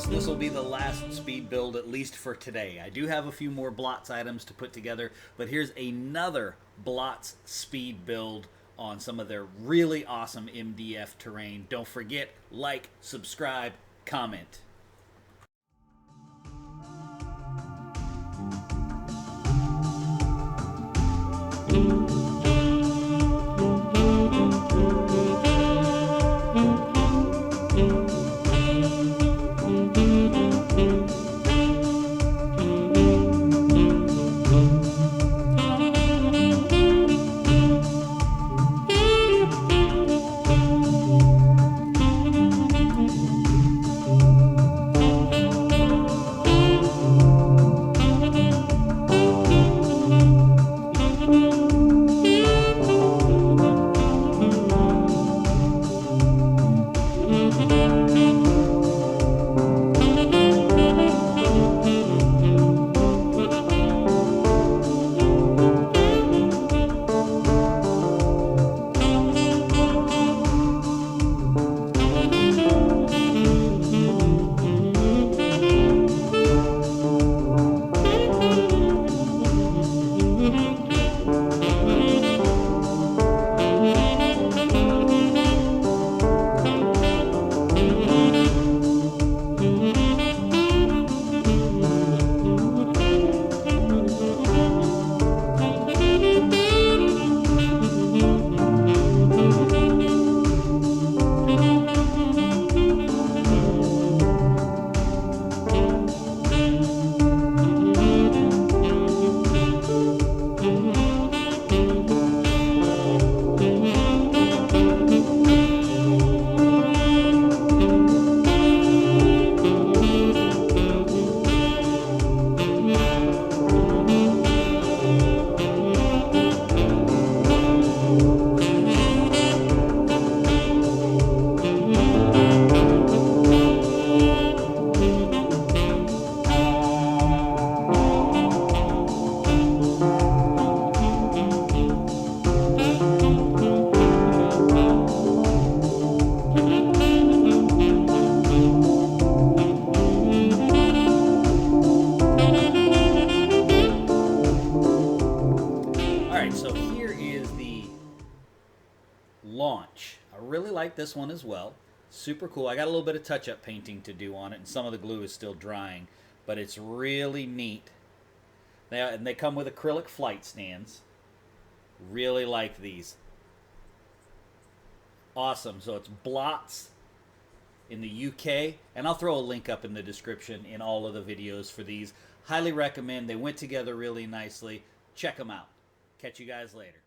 almost, this will be the last speed build, at least for today. I do have a few more Blotz items to put together, but here's another Blotz speed build on some of their really awesome MDF terrain. Don't forget, like, subscribe, comment. So here is the launch. I really like this one as well. Super cool. I got a little bit of touch-up painting to do on it, and some of the glue is still drying, but it's really neat. And they come with acrylic flight stands. Really like these. Awesome. So it's Blotz in the UK, and I'll throw a link up in the description in all of the videos for these. Highly recommend. They went together really nicely. Check them out. Catch you guys later.